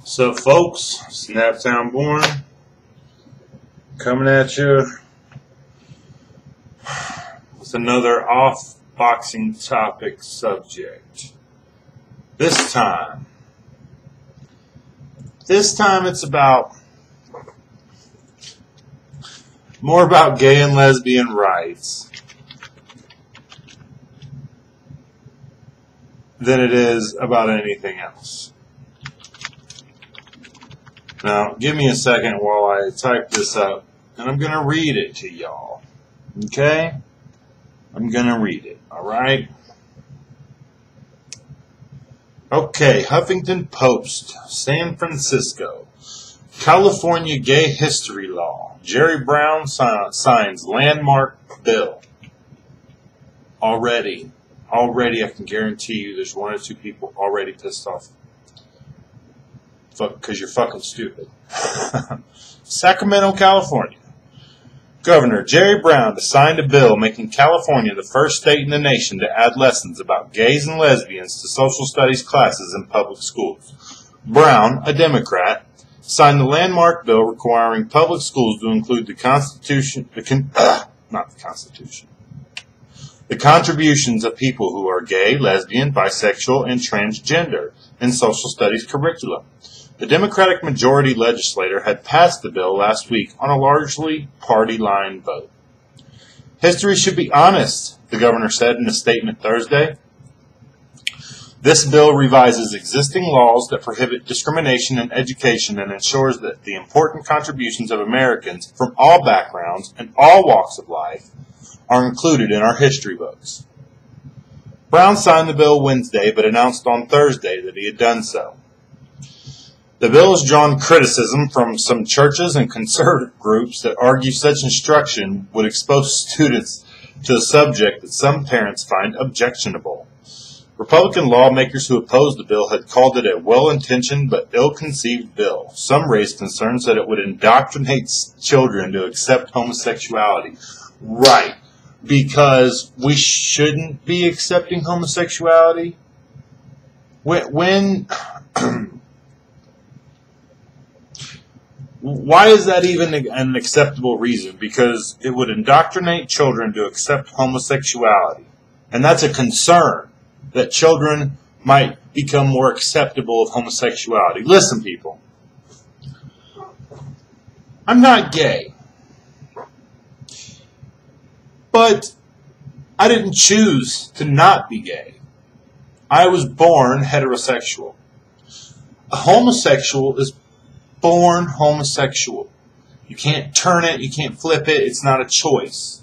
So, folks, Snaptown Born coming at you with another off-boxing topic subject. This time it's more about gay and lesbian rights than it is about anything else. Now, give me a second while I type this up, and I'm going to read it to y'all. Okay? I'm going to read it, alright? Okay, Huffington Post, San Francisco. California gay history law. Jerry Brown signs landmark bill. Already, I can guarantee you there's one or two people already pissed off. Because you're fucking stupid. Sacramento, California. Governor Jerry Brown signed a bill making California the first state in the nation to add lessons about gays and lesbians to social studies classes in public schools. Brown, a Democrat, signed the landmark bill requiring public schools to include the contributions of people who are gay, lesbian, bisexual, and transgender in social studies curriculum. The Democratic majority legislature had passed the bill last week on a largely party-line vote. History should be honest, the governor said in a statement Thursday. This bill revises existing laws that prohibit discrimination in education and ensures that the important contributions of Americans from all backgrounds and all walks of life are included in our history books. Brown signed the bill Wednesday, but announced on Thursday that he had done so. The bill has drawn criticism from some churches and conservative groups that argue such instruction would expose students to a subject that some parents find objectionable. Republican lawmakers who opposed the bill had called it a well-intentioned but ill-conceived bill. Some raised concerns that it would indoctrinate children to accept homosexuality. Right, because we shouldn't be accepting homosexuality. Why is that even an acceptable reason? Because it would indoctrinate children to accept homosexuality. And that's a concern, that children might become more acceptable of homosexuality. Listen, people. I'm not gay. But I didn't choose to not be gay. I was born heterosexual. A homosexual is born homosexual. You can't turn it, you can't flip it, it's not a choice.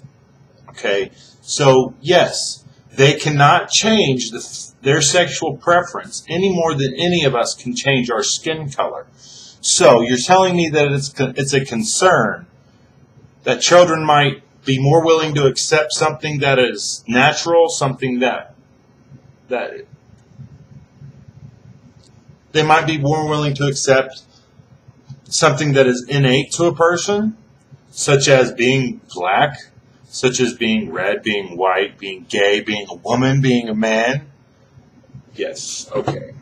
Okay? So, yes, they cannot change their sexual preference any more than any of us can change our skin color. So, you're telling me that it's a concern that children might be more willing to accept something that is natural, something that they might be more willing to accept something that is innate to a person, such as being black, such as being red, being white, being gay, being a woman, being a man. Yes, okay,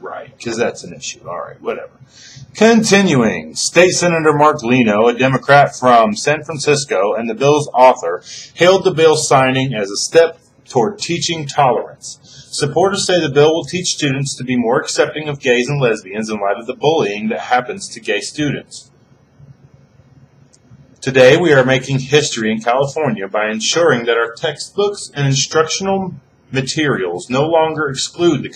right, because that's an issue. All right, whatever. Continuing, State Senator Mark Leno, a Democrat from San Francisco and the bill's author, hailed the bill signing as a step toward teaching tolerance. Supporters say the bill will teach students to be more accepting of gays and lesbians in light of the bullying that happens to gay students. Today, we are making history in California by ensuring that our textbooks and instructional materials no longer exclude the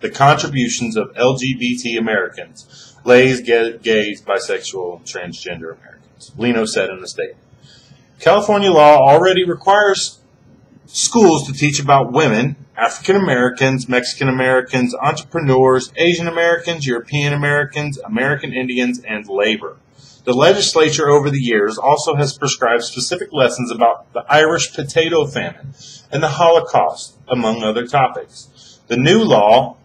contributions of LGBT Americans, gays, bisexual, transgender Americans, Leno said in a statement. California law already requires schools to teach about women, African Americans, Mexican Americans, entrepreneurs, Asian Americans, European Americans, American Indians, and labor. The legislature over the years also has prescribed specific lessons about the Irish potato famine and the Holocaust, among other topics. The new law,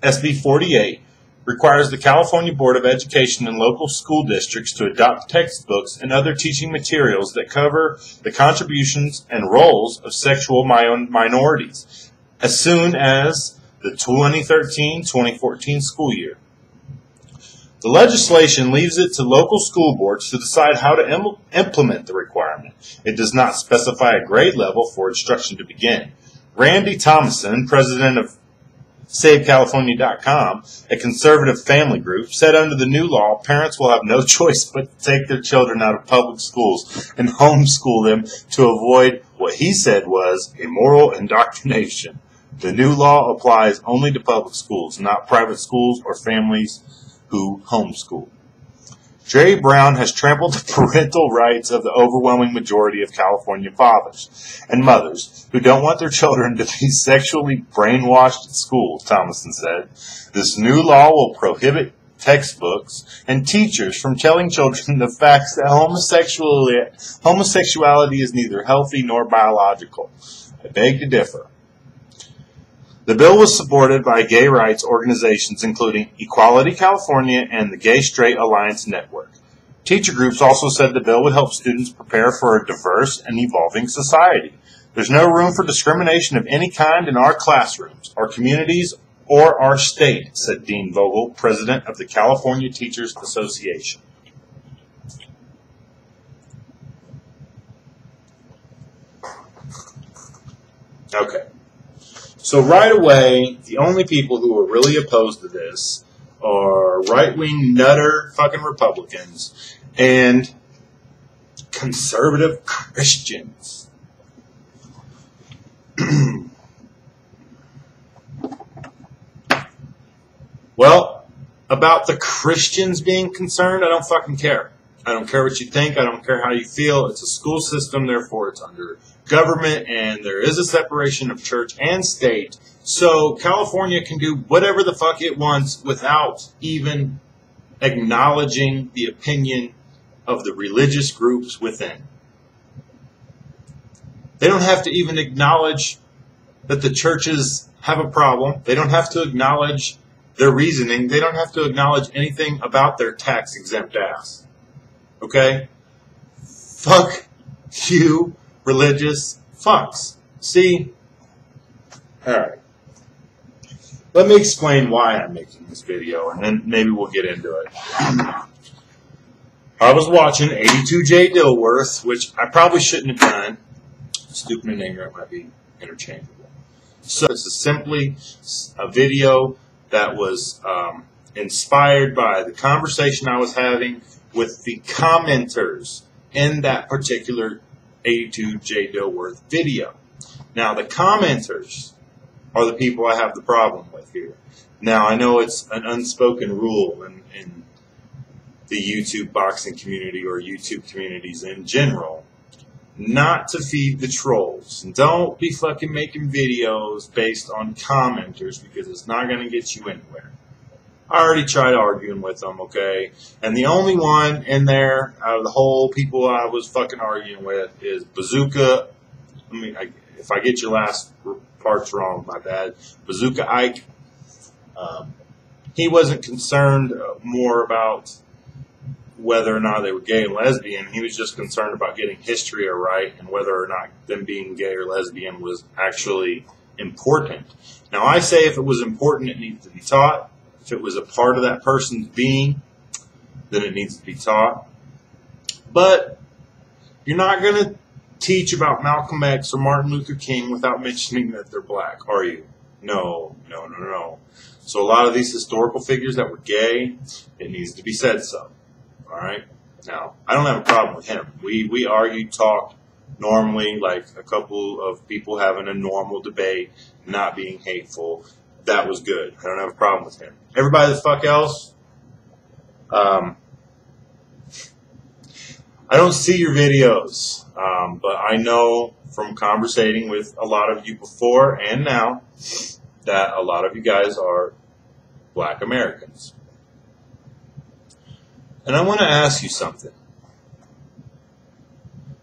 SB 48, requires the California Board of Education and local school districts to adopt textbooks and other teaching materials that cover the contributions and roles of sexual minorities as soon as the 2013-2014 school year. The legislation leaves it to local school boards to decide how to implement the requirement. It does not specify a grade level for instruction to begin. Randy Thomason, president of SaveCalifornia.com, a conservative family group, said under the new law, parents will have no choice but to take their children out of public schools and homeschool them to avoid what he said was immoral indoctrination. The new law applies only to public schools, not private schools or families who homeschool. Jerry Brown has trampled the parental rights of the overwhelming majority of California fathers and mothers who don't want their children to be sexually brainwashed at school, Thomason said. This new law will prohibit textbooks and teachers from telling children the facts that homosexuality is neither healthy nor biological. I beg to differ. The bill was supported by gay rights organizations including Equality California and the Gay Straight Alliance Network. Teacher groups also said the bill would help students prepare for a diverse and evolving society. There's no room for discrimination of any kind in our classrooms, our communities, or our state, said Dean Vogel, president of the California Teachers Association. Okay. So right away, the only people who are really opposed to this are right-wing nutter fucking Republicans and conservative Christians. Well, about the Christians being concerned, I don't fucking care. I don't care what you think. I don't care how you feel. It's a school system, therefore it's under government, and there is a separation of church and state. So California can do whatever the fuck it wants without even acknowledging the opinion of the religious groups within. They don't have to even acknowledge that the churches have a problem. They don't have to acknowledge their reasoning. They don't have to acknowledge anything about their tax-exempt ass. Okay? Fuck you, religious fucks. See? Alright. Let me explain why I'm making this video, and then maybe we'll get into it. I was watching 82J Dilworth, which I probably shouldn't have done. Stupid and ignorant might be interchangeable. So this is simply a video that was inspired by the conversation I was having with the commenters in that particular 82J Dilworth video. Now, the commenters are the people I have the problem with here. Now, I know it's an unspoken rule in the YouTube boxing community or YouTube communities in general not to feed the trolls. And don't be fucking making videos based on commenters because it's not going to get you anywhere. I already tried arguing with them, okay? And the only one in there out of the whole people I was fucking arguing with is Bazooka. I mean, if I get your last parts wrong, my bad. Bazooka Ike. He wasn't concerned more about whether or not they were gay and lesbian. He was just concerned about getting history right and whether or not them being gay or lesbian was actually important. Now, I say if it was important, it needs to be taught. If it was a part of that person's being, then it needs to be taught. But you're not going to teach about Malcolm X or Martin Luther King without mentioning that they're black, are you? No. So a lot of these historical figures that were gay, it needs to be said so. All right? Now, I don't have a problem with him. We argued, talked normally, like a couple of people having a normal debate, not being hateful. That was good. I don't have a problem with him. Everybody the fuck else, I don't see your videos, but I know from conversating with a lot of you before and now that a lot of you guys are black Americans. And I want to ask you something,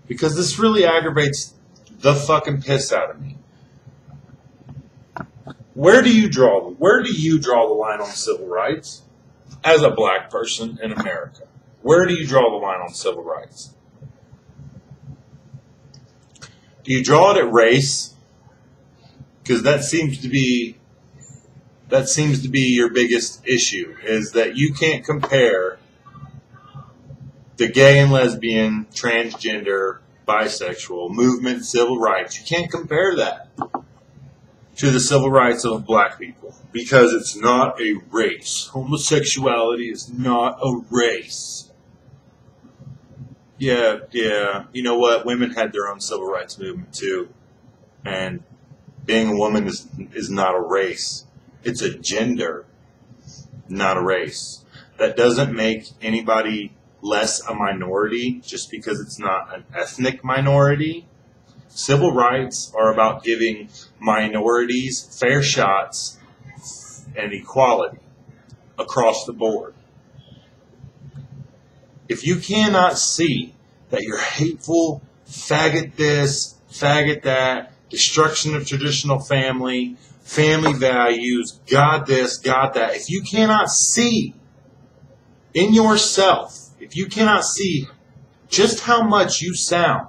because this really aggravates the fucking piss out of me. Where do you draw the line on civil rights as a black person in America? Where do you draw the line on civil rights? Do you draw it at race? Because that seems to be That seems to be your biggest issue, is that you can't compare the gay and lesbian, transgender, bisexual movement, civil rights. You can't compare that to the civil rights of black people because it's not a race. Homosexuality is not a race. Yeah. You know what? Women had their own civil rights movement too. And being a woman is not a race. It's a gender, not a race. That doesn't make anybody less a minority just because it's not an ethnic minority. Civil rights are about giving minorities fair shots and equality across the board. If you cannot see that you're hateful, faggot this, faggot that, destruction of traditional family, family values, God this, God that, if you cannot see in yourself, if you cannot see just how much you sound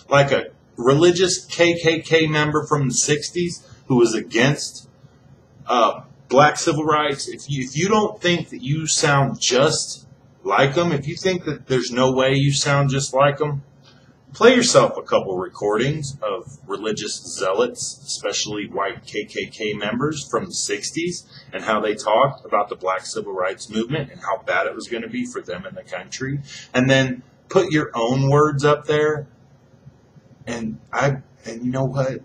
like a religious KKK member from the 60s who was against black civil rights, if you don't think that you sound just like them, if you think that there's no way you sound just like them, play yourself a couple recordings of religious zealots, especially white KKK members from the 60s, and how they talked about the black civil rights movement and how bad it was going to be for them in the country. And then put your own words up there. And you know what?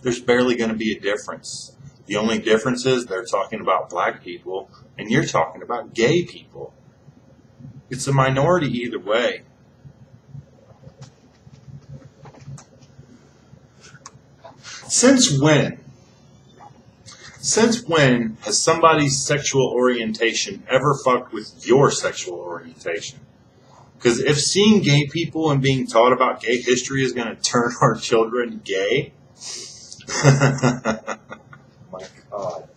There's barely going to be a difference. The only difference is they're talking about black people and you're talking about gay people. It's a minority either way. Since when has somebody's sexual orientation ever fucked with your sexual orientation? Because if seeing gay people and being taught about gay history is going to turn our children gay, my God.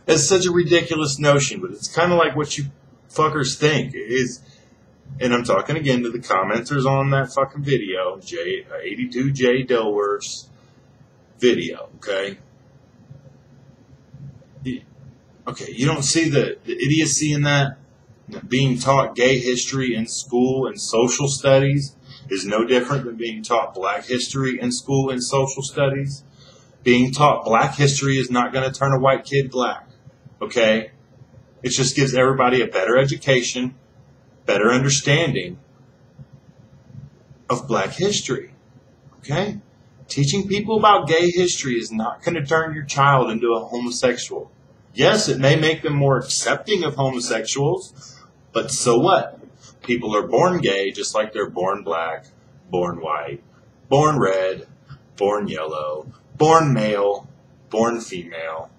It's such a ridiculous notion, but it's kind of like what you fuckers think. And I'm talking again to the commenters on that fucking video, 82J Delworth's video, okay? Okay, you don't see the idiocy in that? Being taught gay history in school and social studies is no different than being taught black history in school and social studies. Being taught black history is not going to turn a white kid black, okay? It just gives everybody a better education, better understanding of black history, okay? Teaching people about gay history is not going to turn your child into a homosexual. Yes, it may make them more accepting of homosexuals, but so what? People are born gay just like they're born black, born white, born red, born yellow, born male, born female.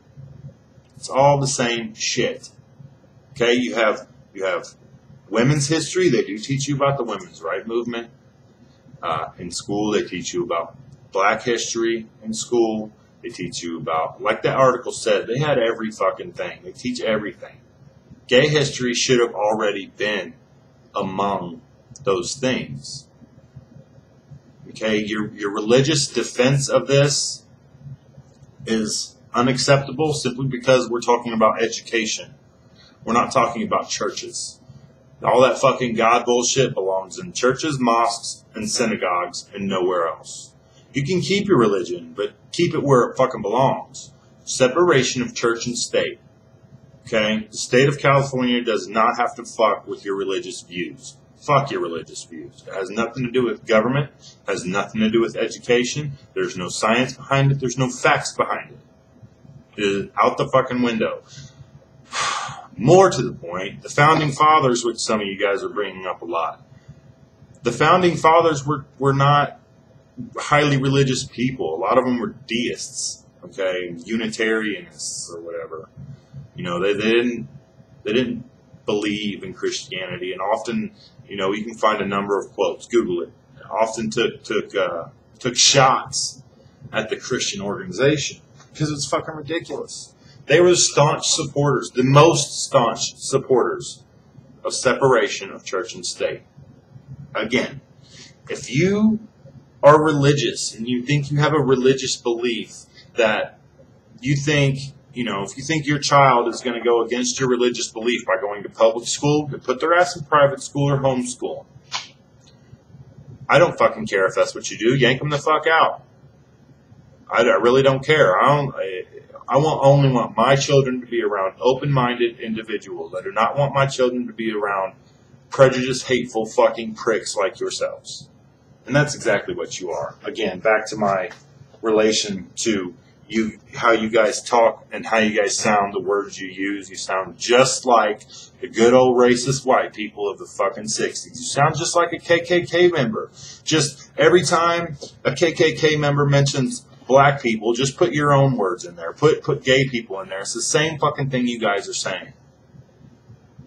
It's all the same shit. Okay, you have women's history. They do teach you about the women's right movement. In school, they teach you about black history. In school, they teach you about, like that article said, they had every fucking thing. They teach everything. Gay history should have already been among those things. Okay, your religious defense of this is unacceptable simply because we're talking about education. We're not talking about churches. All that fucking God bullshit belongs in churches, mosques, and synagogues, and nowhere else. You can keep your religion, but keep it where it fucking belongs. Separation of church and state. Okay? The state of California does not have to fuck with your religious views. Fuck your religious views. It has nothing to do with government. It has nothing to do with education. There's no science behind it. There's no facts behind it. It is out the fucking window. More to the point, the Founding Fathers, which some of you guys are bringing up a lot, the Founding Fathers were not highly religious people. A lot of them were deists, okay, Unitarianists or whatever. You know, they didn't believe in Christianity, and often, you know, you can find a number of quotes. Google it. Often took shots at the Christian organization because it's fucking ridiculous. They were staunch supporters, the most staunch supporters of separation of church and state. Again, if you are religious and you think you have a religious belief that you think if you think your child is going to go against your religious belief by going to public school, then put their ass in private school or homeschool. I don't fucking care if that's what you do. Yank them the fuck out. I really don't care. I only want my children to be around open-minded individuals. I do not want my children to be around prejudiced, hateful fucking pricks like yourselves. And that's exactly what you are. Again, back to my relation to you, how you guys talk and how you guys sound, the words you use. You sound just like the good old racist white people of the fucking 60s. You sound just like a KKK member. Just every time a KKK member mentions black people, just put your own words in there. Put gay people in there. It's the same fucking thing you guys are saying.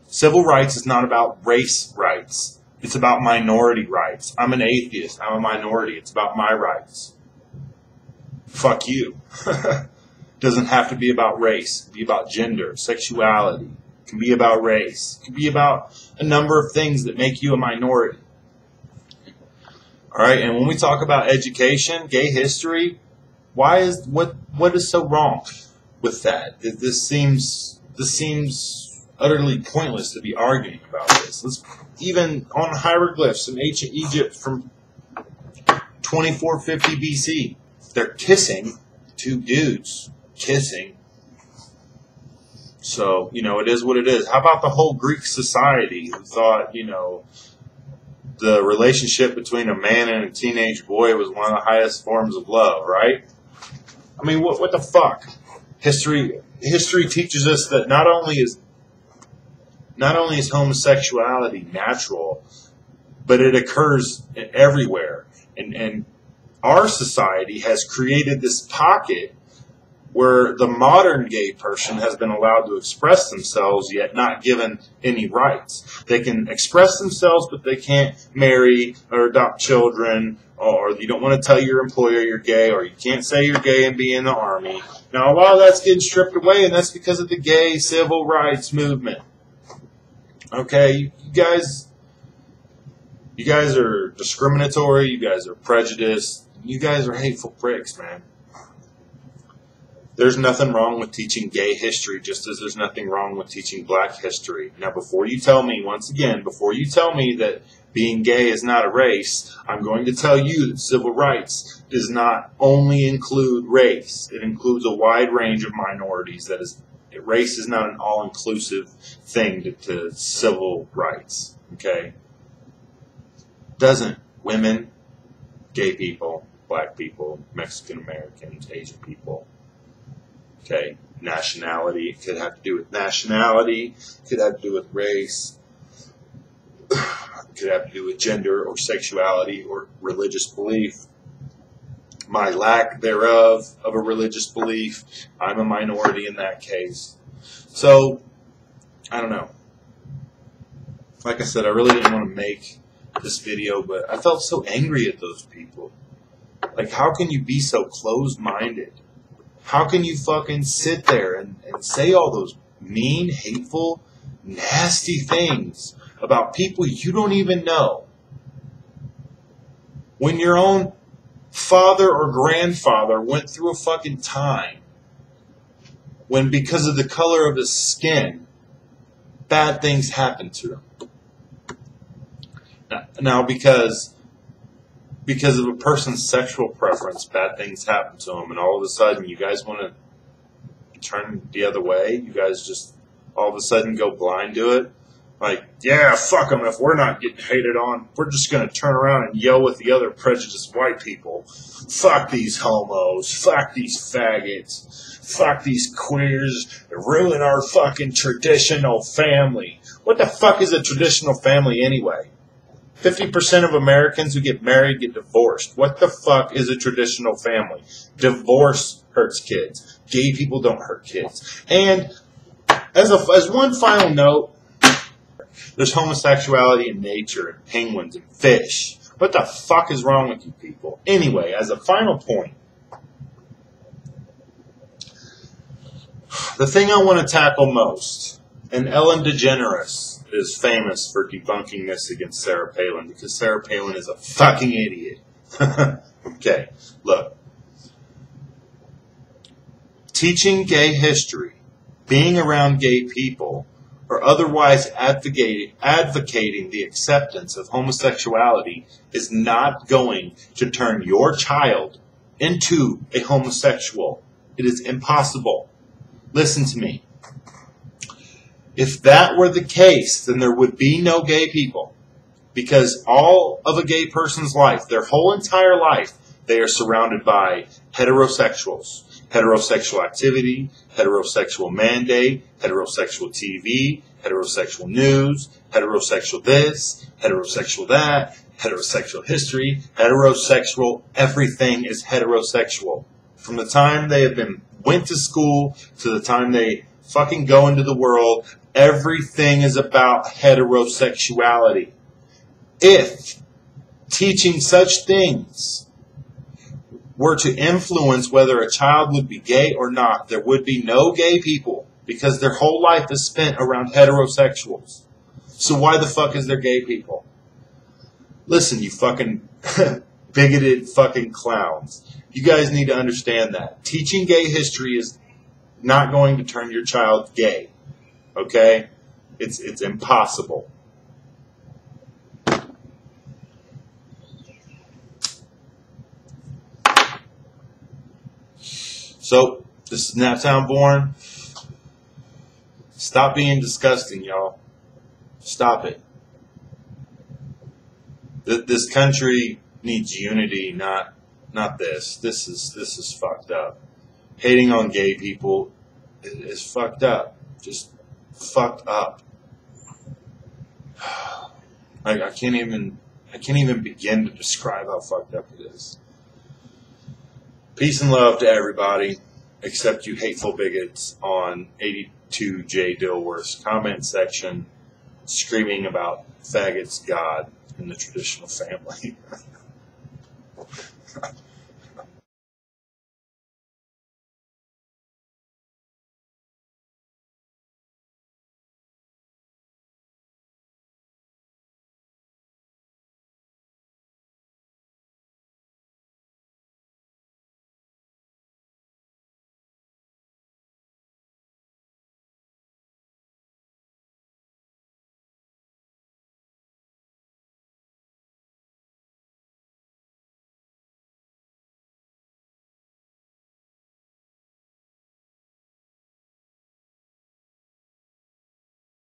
Civil rights is not about race rights. It's about minority rights. I'm an atheist. I'm a minority. It's about my rights. Fuck you. Doesn't have to be about race. It can be about gender, sexuality. It can be about race. It can be about a number of things that make you a minority. All right, and when we talk about education, gay history, what is so wrong with that? This seems utterly pointless to be arguing about this. Let's even on hieroglyphs in ancient Egypt from 2450 BC. They're kissing, two dudes kissing. So, it is what it is. How about the whole Greek society who thought, the relationship between a man and a teenage boy was one of the highest forms of love, right? I mean, what the fuck? History teaches us that not only is homosexuality natural, but it occurs everywhere. And our society has created this pocket where the modern gay person has been allowed to express themselves, yet not given any rights. They can express themselves, but they can't marry or adopt children, or you don't want to tell your employer you're gay, or you can't say you're gay and be in the army. Now, a lot of that's getting stripped away, and that's because of the gay civil rights movement. Okay, you guys are discriminatory, you guys are prejudiced, you guys are hateful pricks, man. There's nothing wrong with teaching gay history, just as there's nothing wrong with teaching black history. Now, before you tell me that being gay is not a race, I'm going to tell you that civil rights does not only include race. It includes a wide range of minorities. Race is not an all-inclusive thing to civil rights, okay? Doesn't women, gay people, black people, Mexican Americans, Asian people, okay, nationality, it could have to do with nationality, it could have to do with race, it could have to do with gender or sexuality or religious belief. My lack thereof of a religious belief, I'm a minority in that case. So, I don't know. Like I said, I really didn't want to make this video, but I felt so angry at those people. Like, how can you be so closed-minded? How can you fucking sit there and say all those mean, hateful, nasty things about people you don't even know? When your own father or grandfather went through a fucking time when, because of the color of his skin, bad things happened to him. Now, because of a person's sexual preference, bad things happen to them, and all of a sudden you guys want to turn the other way? You guys just all of a sudden go blind to it? Like, yeah, fuck them. If we're not getting hated on, we're just going to turn around and yell with the other prejudiced white people. Fuck these homos. Fuck these faggots. Fuck these queers. They ruin our fucking traditional family. What the fuck is a traditional family anyway? 50% of Americans who get married get divorced. What the fuck is a traditional family? Divorce hurts kids. Gay people don't hurt kids. And as one final note, there's homosexuality in nature and penguins and fish. What the fuck is wrong with you people? Anyway, as a final point, the thing I want to tackle most, and Ellen DeGeneres is famous for debunking this against Sarah Palin, because Sarah Palin is a fucking idiot. Okay, look. Teaching gay history, being around gay people, or otherwise advocating the acceptance of homosexuality is not going to turn your child into a homosexual. It is impossible. Listen to me. If that were the case, then there would be no gay people. Because all of a gay person's life, their whole entire life, they are surrounded by heterosexuals. Heterosexual activity, heterosexual mandate, heterosexual TV, heterosexual news, heterosexual this, heterosexual that, heterosexual history, heterosexual, everything is heterosexual. From the time they went to school to the time they fucking go into the world, everything is about heterosexuality. If teaching such things were to influence whether a child would be gay or not, there would be no gay people because their whole life is spent around heterosexuals. So why the fuck is there gay people? Listen, you fucking bigoted fucking clowns. You guys need to understand that. Teaching gay history is not going to turn your child gay. Okay? It's impossible. So, this is Naptown Born. Stop being disgusting, y'all. Stop it. This country needs unity, not this. This is fucked up. Hating on gay people is fucked up. Just fucked up. I can't even begin to describe how fucked up it is. Peace and love to everybody, except you hateful bigots on 82J Dilworth's comment section, screaming about faggots, God, and the traditional family.